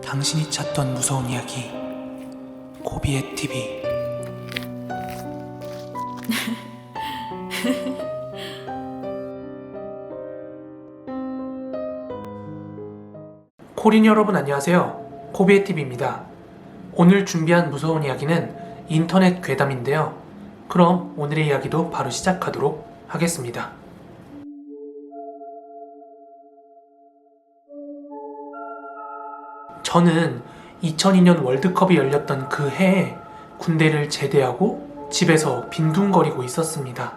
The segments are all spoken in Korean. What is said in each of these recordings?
당신이 찾던 무서운 이야기 고비의 TV. 코린 여러분 안녕하세요. 고비의 TV입니다. 오늘 준비한 무서운 이야기는 인터넷 괴담인데요. 그럼 오늘의 이야기도 바로 시작하도록 하겠습니다. 저는 2002년 월드컵이 열렸던 그 해에 군대를 제대하고 집에서 빈둥거리고 있었습니다.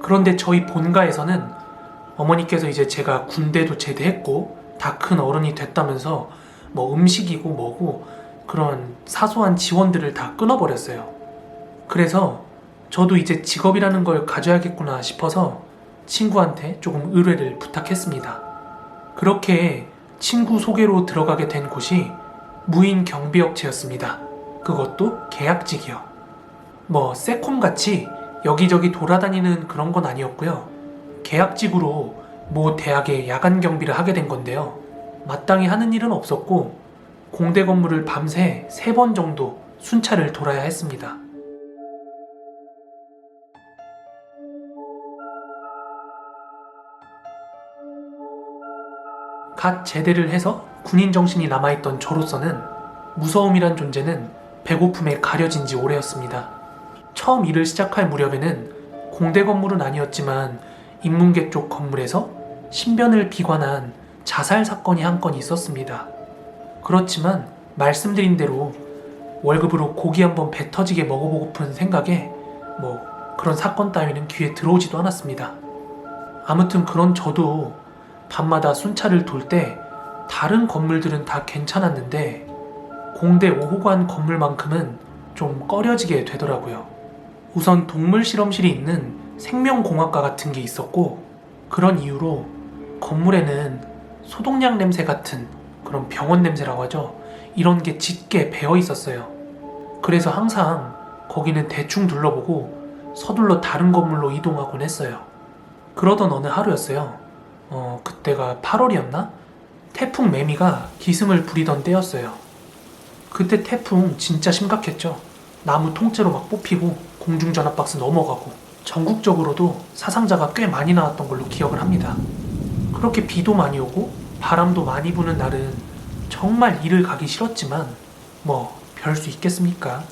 그런데 저희 본가에서는 어머니께서 이제 제가 군대도 제대했고 다 큰 어른이 됐다면서 뭐 음식이고 뭐고 그런 사소한 지원들을 다 끊어버렸어요. 그래서 저도 이제 직업이라는 걸 가져야겠구나 싶어서 친구한테 조금 의뢰를 부탁했습니다. 그렇게 친구 소개로 들어가게 된 곳이 무인 경비업체였습니다. 그것도 계약직이요. 뭐 세콤같이 여기저기 돌아다니는 그런 건 아니었고요. 계약직으로 모 대학의 야간 경비를 하게 된 건데요. 마땅히 하는 일은 없었고 공대 건물을 밤새 3번 정도 순찰을 돌아야 했습니다. 갓 제대를 해서 군인 정신이 남아있던 저로서는 무서움이란 존재는 배고픔에 가려진 지 오래였습니다. 처음 일을 시작할 무렵에는 공대 건물은 아니었지만 인문계 쪽 건물에서 신변을 비관한 자살 사건이 한 건 있었습니다. 그렇지만 말씀드린 대로 월급으로 고기 한번 배 터지게 먹어보고픈 생각에 뭐 그런 사건 따위는 귀에 들어오지도 않았습니다. 아무튼 그런 저도 밤마다 순찰을 돌 때 다른 건물들은 다 괜찮았는데 공대 5호관 건물만큼은 좀 꺼려지게 되더라고요. 우선 동물 실험실이 있는 생명공학과 같은 게 있었고 그런 이유로 건물에는 소독약 냄새 같은 그런 병원 냄새라고 하죠. 이런 게 짙게 배어 있었어요. 그래서 항상 거기는 대충 둘러보고 서둘러 다른 건물로 이동하곤 했어요. 그러던 어느 하루였어요. 그때가 8월이었나? 태풍 매미가 기승을 부리던 때였어요. 그때 태풍 진짜 심각했죠. 나무 통째로 막 뽑히고 공중전화 박스 넘어가고 전국적으로도 사상자가 꽤 많이 나왔던 걸로 기억을 합니다. 그렇게 비도 많이 오고 바람도 많이 부는 날은 정말 일을 가기 싫었지만 뭐 별 수 있겠습니까?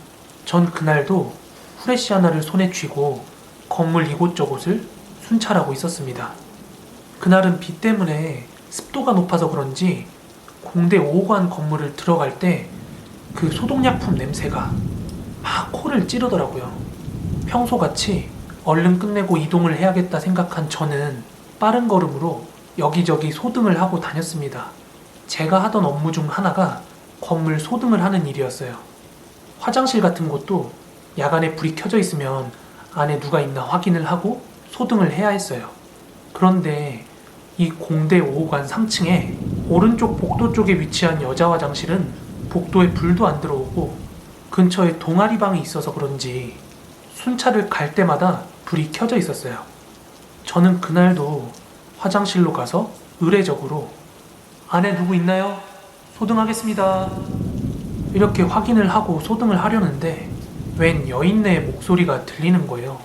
전 그날도 후레쉬 하나를 손에 쥐고 건물 이곳저곳을 순찰하고 있었습니다. 그날은 비 때문에 습도가 높아서 그런지 공대 5호관 건물을 들어갈 때 그 소독약품 냄새가 막 코를 찌르더라고요. 평소같이 얼른 끝내고 이동을 해야겠다 생각한 저는 빠른 걸음으로 여기저기 소등을 하고 다녔습니다. 제가 하던 업무 중 하나가 건물 소등을 하는 일이었어요. 화장실 같은 곳도 야간에 불이 켜져 있으면 안에 누가 있나 확인을 하고 소등을 해야 했어요. 그런데 이 공대 5호관 3층에 오른쪽 복도 쪽에 위치한 여자 화장실은 복도에 불도 안 들어오고 근처에 동아리방이 있어서 그런지 순찰을 갈 때마다 불이 켜져 있었어요. 저는 그날도 화장실로 가서 의례적으로 안에 누구 있나요? 소등하겠습니다. 이렇게 확인을 하고 소등을 하려는데 웬 여인네의 목소리가 들리는 거예요.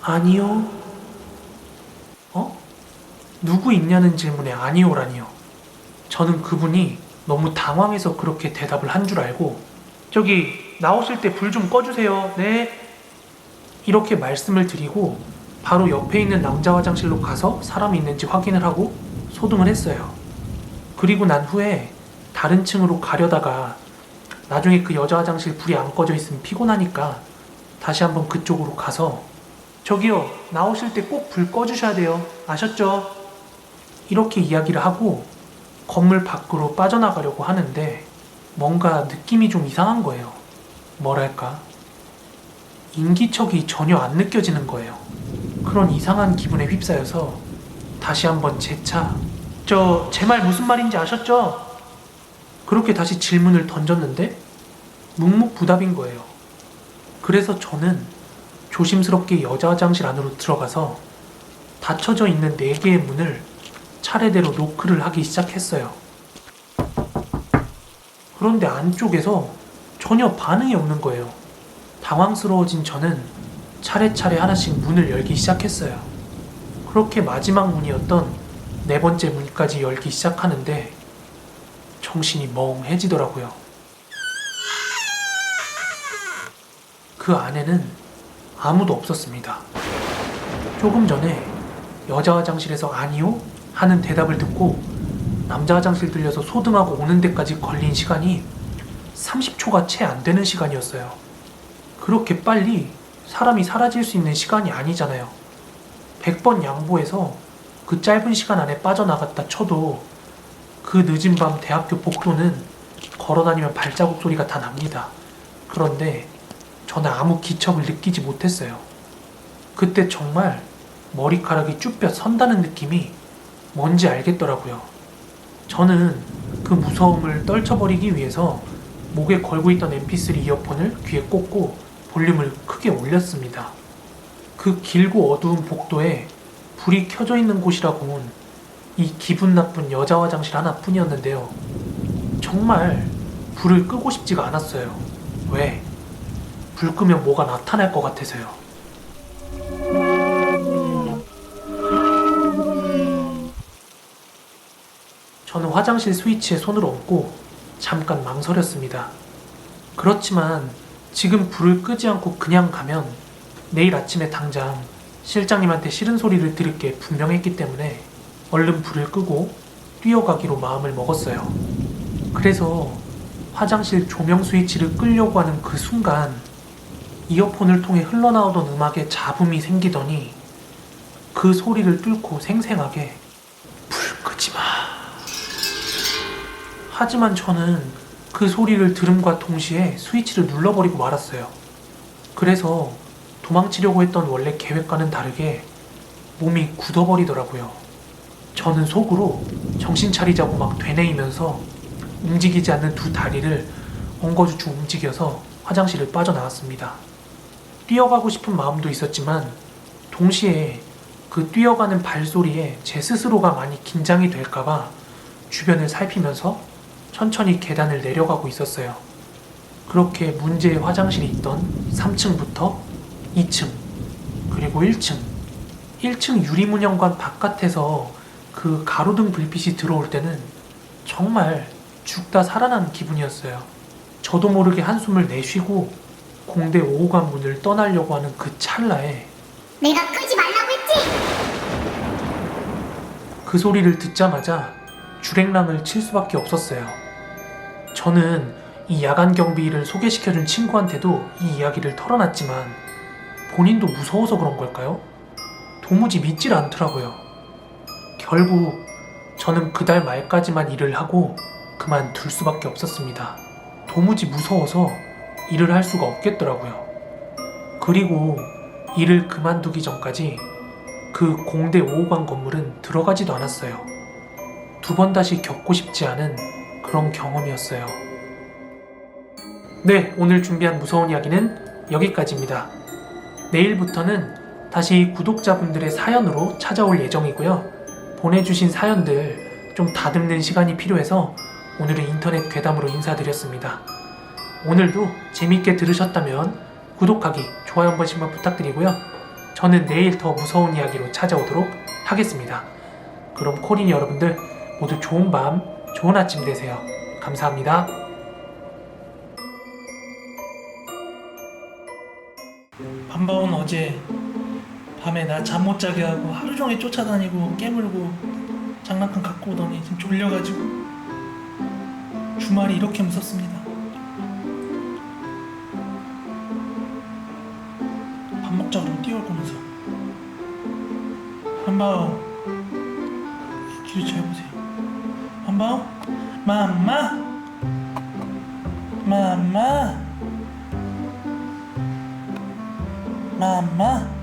아니요. 누구 있냐는 질문에 아니오라니요. 저는 그분이 너무 당황해서 그렇게 대답을 한 줄 알고 저기 나오실 때 불 좀 꺼주세요. 네. 이렇게 말씀을 드리고 바로 옆에 있는 남자 화장실로 가서 사람이 있는지 확인을 하고 소등을 했어요. 그리고 난 후에 다른 층으로 가려다가 나중에 그 여자 화장실 불이 안 꺼져 있으면 피곤하니까 다시 한번 그쪽으로 가서 저기요, 나오실 때 꼭 불 꺼주셔야 돼요. 아셨죠? 이렇게 이야기를 하고 건물 밖으로 빠져나가려고 하는데 뭔가 느낌이 좀 이상한 거예요. 뭐랄까? 인기척이 전혀 안 느껴지는 거예요. 그런 이상한 기분에 휩싸여서 다시 한번 재차 제 말 무슨 말인지 아셨죠? 그렇게 다시 질문을 던졌는데 묵묵부답인 거예요. 그래서 저는 조심스럽게 여자 화장실 안으로 들어가서 닫혀져 있는 4개의 문을 차례대로 노크를 하기 시작했어요. 그런데 안쪽에서 전혀 반응이 없는 거예요. 당황스러워진 저는 차례차례 하나씩 문을 열기 시작했어요. 그렇게 마지막 문이었던 네 번째 문까지 열기 시작하는데 정신이 멍해지더라고요. 그 안에는 아무도 없었습니다. 조금 전에 여자 화장실에서 아니요? 하는 대답을 듣고 남자 화장실 들려서 소등하고 오는 데까지 걸린 시간이 30초가 채 안 되는 시간이었어요. 그렇게 빨리 사람이 사라질 수 있는 시간이 아니잖아요. 100번 양보해서 그 짧은 시간 안에 빠져나갔다 쳐도 그 늦은 밤 대학교 복도는 걸어다니면 발자국 소리가 다 납니다. 그런데 저는 아무 기척을 느끼지 못했어요. 그때 정말 머리카락이 쭈뼛 선다는 느낌이 뭔지 알겠더라고요. 저는 그 무서움을 떨쳐버리기 위해서 목에 걸고 있던 mp3 이어폰을 귀에 꽂고 볼륨을 크게 올렸습니다. 그 길고 어두운 복도에 불이 켜져 있는 곳이라고는 이 기분 나쁜 여자 화장실 하나뿐이었는데요. 정말 불을 끄고 싶지가 않았어요. 왜? 불 끄면 뭐가 나타날 것 같아서요. 저는 화장실 스위치에 손을 얹고 잠깐 망설였습니다. 그렇지만 지금 불을 끄지 않고 그냥 가면 내일 아침에 당장 실장님한테 싫은 소리를 들을 게 분명했기 때문에 얼른 불을 끄고 뛰어가기로 마음을 먹었어요. 그래서 화장실 조명 스위치를 끄려고 하는 그 순간 이어폰을 통해 흘러나오던 음악에 잡음이 생기더니 그 소리를 뚫고 생생하게 불 끄지 마. 하지만 저는 그 소리를 들음과 동시에 스위치를 눌러버리고 말았어요. 그래서 도망치려고 했던 원래 계획과는 다르게 몸이 굳어버리더라고요. 저는 속으로 정신 차리자고 막 되뇌이면서 움직이지 않는 두 다리를 엉거주춤 움직여서 화장실을 빠져나왔습니다. 뛰어가고 싶은 마음도 있었지만 동시에 그 뛰어가는 발소리에 제 스스로가 많이 긴장이 될까봐 주변을 살피면서 천천히 계단을 내려가고 있었어요. 그렇게 문제의 화장실이 있던 3층부터 2층, 그리고 1층. 1층 유리문현관 바깥에서 그 가로등 불빛이 들어올 때는 정말 죽다 살아난 기분이었어요. 저도 모르게 한숨을 내쉬고 공대 5호관 문을 떠나려고 하는 그 찰나에 내가 끄지 말라고 했지? 그 소리를 듣자마자 주랭랑을 칠 수밖에 없었어요. 저는 이 야간 경비를 소개시켜준 친구한테도 이 이야기를 털어놨지만 본인도 무서워서 그런 걸까요? 도무지 믿질 않더라고요. 결국 저는 그달 말까지만 일을 하고 그만둘 수밖에 없었습니다. 도무지 무서워서 일을 할 수가 없겠더라고요. 그리고 일을 그만두기 전까지 그 공대 5호관 건물은 들어가지도 않았어요. 두 번 다시 겪고 싶지 않은 그런 경험이었어요. 네, 오늘 준비한 무서운 이야기는 여기까지입니다. 내일부터는 다시 구독자분들의 사연으로 찾아올 예정이고요. 보내주신 사연들 좀 다듬는 시간이 필요해서 오늘은 인터넷 괴담으로 인사드렸습니다. 오늘도 재밌게 들으셨다면 구독하기, 좋아요 한 번씩만 부탁드리고요. 저는 내일 더 무서운 이야기로 찾아오도록 하겠습니다. 그럼 코린이 여러분들 모두 좋은 밤, 좋은 아침 되세요. 감사합니다. 밤바온 어제 밤에 나 잠 못 자게 하고 하루 종일 쫓아다니고 깨물고 장난감 갖고 오더니 지금 졸려가지고 주말이 이렇게 무섭습니다. 밥 먹자고 너무 뛰어올 거면서. 밤바오 귀를 잘 보세요. 밤바오 맘마 맘마 맘마